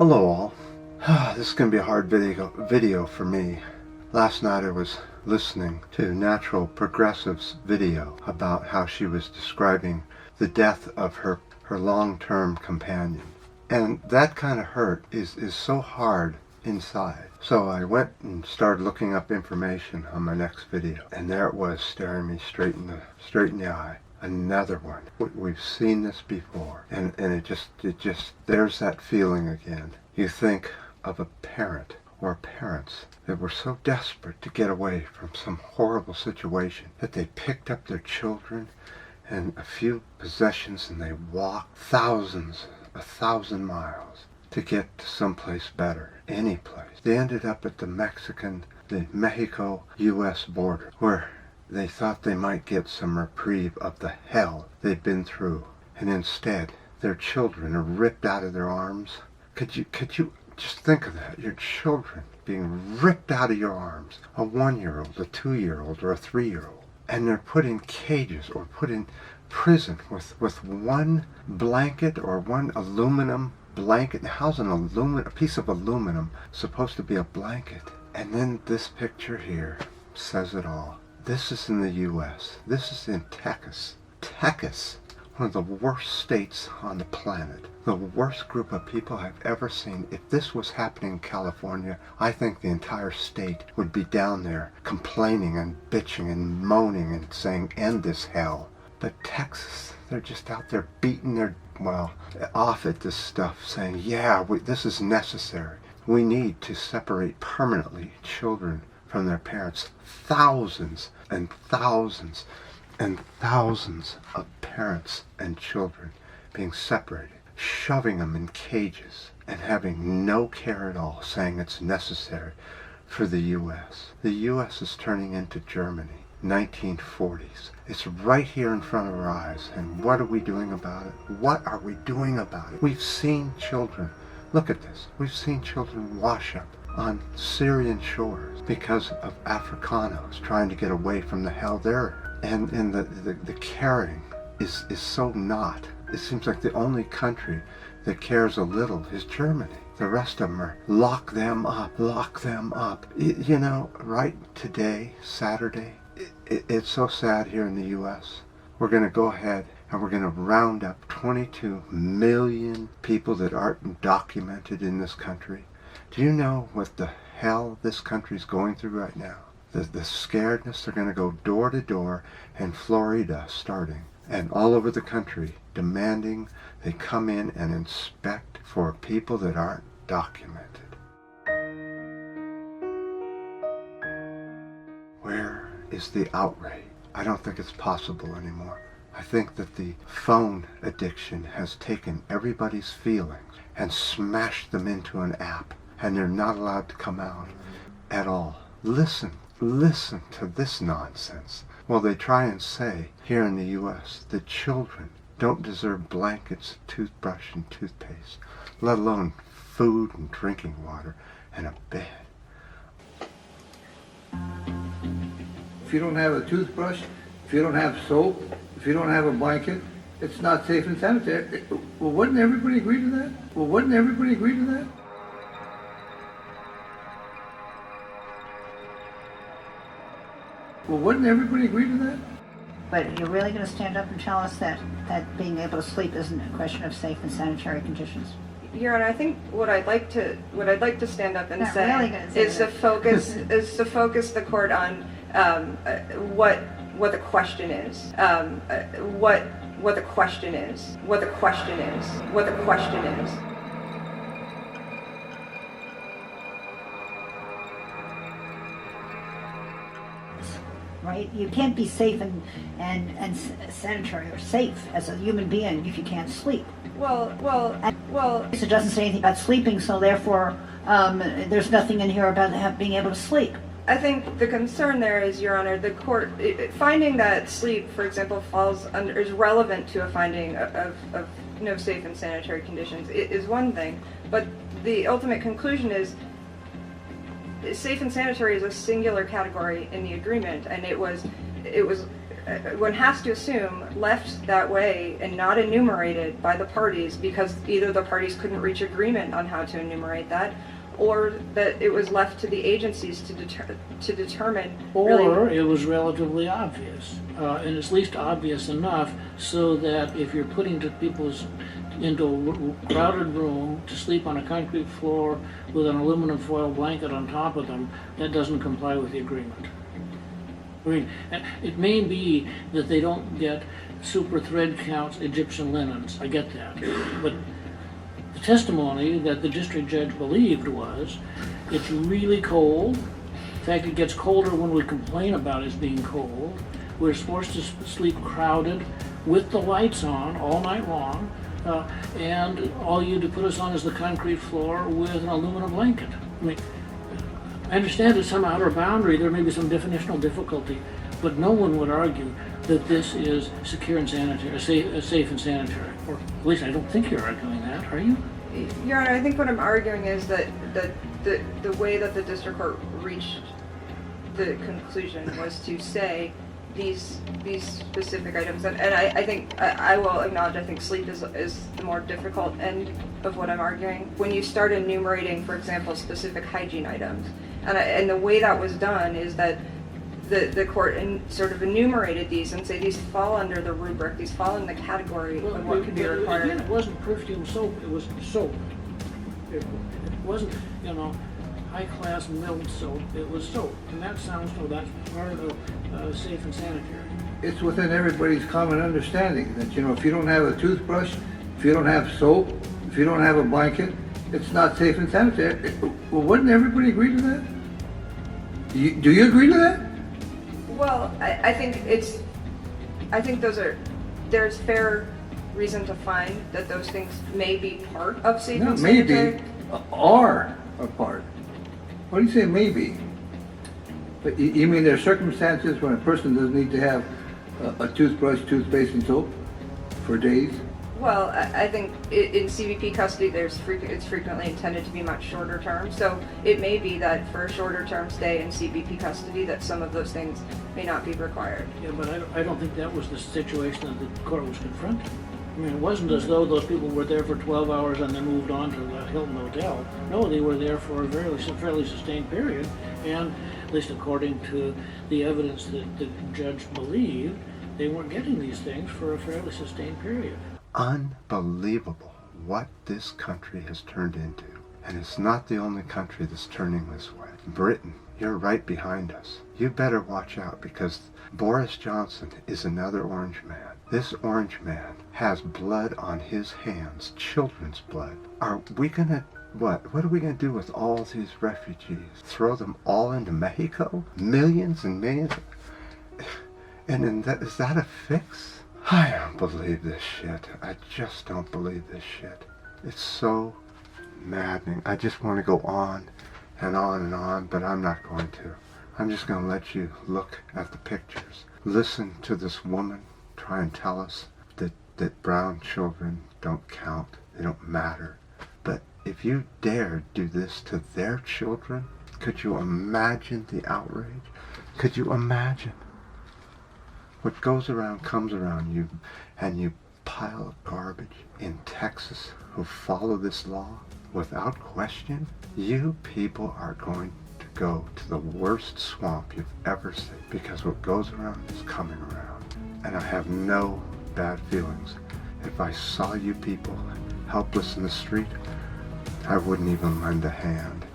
Hello all. This is going to be a hard video for me. Last night I was listening to Natural Progressive's video about how she was describing the death of her long-term companion. And that kind of hurt is so hard inside. So I went and started looking up information on my next video. And there it was, staring me straight in the eye. Another one. We've seen this before, and it just there's that feeling again. You think of a parent or parents that were so desperate to get away from some horrible situation that they picked up their children and a few possessions and they walked 1,000 miles to get to someplace better, any place. They ended up at the Mexico-U.S. border, where they thought they might get some reprieve of the hell they'd been through, and instead their children are ripped out of their arms. Could you just think of that? Your children being ripped out of your arms, a 1-year-old, a 2-year-old, or a 3-year-old, and they're put in cages or put in prison with one blanket or one aluminum blanket. How's a piece of aluminum supposed to be a blanket? And then this picture here says it all. This is in the U.S. This is in Texas. Texas, one of the worst states on the planet. The worst group of people I've ever seen. If this was happening in California, I think the entire state would be down there complaining and bitching and moaning and saying, end this hell. But Texas, they're just out there beating their, off at this stuff, saying, yeah, this is necessary. We need to separate permanently children from their parents. Thousands and thousands and thousands of parents and children being separated, shoving them in cages and having no care at all, saying it's necessary for the U.S. The U.S. is turning into Germany, 1940s. It's right here in front of our eyes, and what are we doing about it? What are we doing about it? We've seen children, look at this, we've seen children wash up on Syrian shores because of Africanos trying to get away from the hell they're in. And the caring is so not. It seems like the only country that cares a little is Germany. The rest of them are lock them up. Right today, Saturday, it's so sad here in the U.S. We're going to go ahead and we're going to round up 22 million people that aren't documented in this country. Do you know what the hell this country's going through right now? The scaredness. They're going to go door to door in Florida starting, and all over the country, demanding they come in and inspect for people that aren't documented. Where is the outrage? I don't think it's possible anymore. I think that the phone addiction has taken everybody's feelings and smashed them into an app. And they're not allowed to come out at all. Listen to this nonsense. Well, they try and say here in the U.S. that children don't deserve blankets, toothbrush, and toothpaste, let alone food and drinking water and a bed. If you don't have a toothbrush, if you don't have soap, if you don't have a blanket, it's not safe and sanitary. Well, wouldn't everybody agree to that? But you're really going to stand up and tell us that being able to sleep isn't a question of safe and sanitary conditions? Your Honor, I think what I'd like to stand up and Not say really gonna say is to focus the court on what the question is. What the question is. Right? You can't be safe and sanitary or safe as a human being if you can't sleep. Well. So it doesn't say anything about sleeping, so therefore there's nothing in here about being able to sleep. I think the concern there is, Your Honor, the court finding that sleep, for example, is relevant to a finding of no safe and sanitary conditions is one thing, but the ultimate conclusion is safe and sanitary is a singular category in the agreement, and it was one has to assume, left that way and not enumerated by the parties because either the parties couldn't reach agreement on how to enumerate that, or that it was left to the agencies to determine. Or it was relatively obvious, and it's at least obvious enough so that if you're putting people into a crowded room to sleep on a concrete floor with an aluminum foil blanket on top of them, that doesn't comply with the agreement. I mean, it may be that they don't get super thread counts Egyptian linens, I get that, but the testimony that the district judge believed was, it's really cold. In fact, it gets colder when we complain about it being cold. We're forced to sleep crowded with the lights on all night long, and all you do to put us on is the concrete floor with an aluminum blanket. I mean, I understand at some outer boundary there may be some definitional difficulty, but no one would argue that this is secure and sanitary, safe and sanitary. Or at least I don't think you're arguing that, are you? Your Honor, I think what I'm arguing is that the way that the district court reached the conclusion was to say these specific items, and I think I will acknowledge, I think sleep is the more difficult end of what I'm arguing. When you start enumerating, for example, specific hygiene items, and the way that was done is that the court sort of enumerated these and say these fall under the rubric, these fall in the category of what could be required. Again, it wasn't perfume soap, it was soap. It wasn't, high-class milled soap, it was soap. And that sounds, that's part of safe and sanitary. It's within everybody's common understanding that, if you don't have a toothbrush, if you don't have soap, if you don't have a blanket, it's not safe and sanitary. Well, wouldn't everybody agree to that? Do you agree to that? Well, I think there's fair reason to find that those things may be part of safe and sanitary. Maybe, are a part. What do you say maybe? But you mean there are circumstances when a person doesn't need to have a toothbrush, toothpaste, and soap for days? Well, I think in CBP custody, it's frequently intended to be much shorter term. So it may be that for a shorter term stay in CBP custody, that some of those things may not be required. Yeah, but I don't think that was the situation that the court was confronting. I mean, it wasn't as though those people were there for 12 hours and then moved on to the Hilton Hotel. No, they were there for a fairly sustained period, and at least according to the evidence that the judge believed, they weren't getting these things for a fairly sustained period. Unbelievable what this country has turned into. And it's not the only country that's turning this way. Britain, you're right behind us. You better watch out because Boris Johnson is another orange man. This orange man has blood on his hands, children's blood. Are we gonna, what are we gonna do with all these refugees? Throw them all into Mexico? Millions and millions? And is that a fix? I don't believe this shit. I just don't believe this shit. It's so maddening. I just want to go on and on and on, but I'm not going to. I'm just going to let you look at the pictures. Listen to this woman try and tell us that brown children don't count. They don't matter. But if you dare do this to their children, could you imagine the outrage? Could you imagine? What goes around comes around. You pile of garbage in Texas who follow this law without question. You people are going to go to the worst swamp you've ever seen because what goes around is coming around. And I have no bad feelings. If I saw you people helpless in the street, I wouldn't even lend a hand.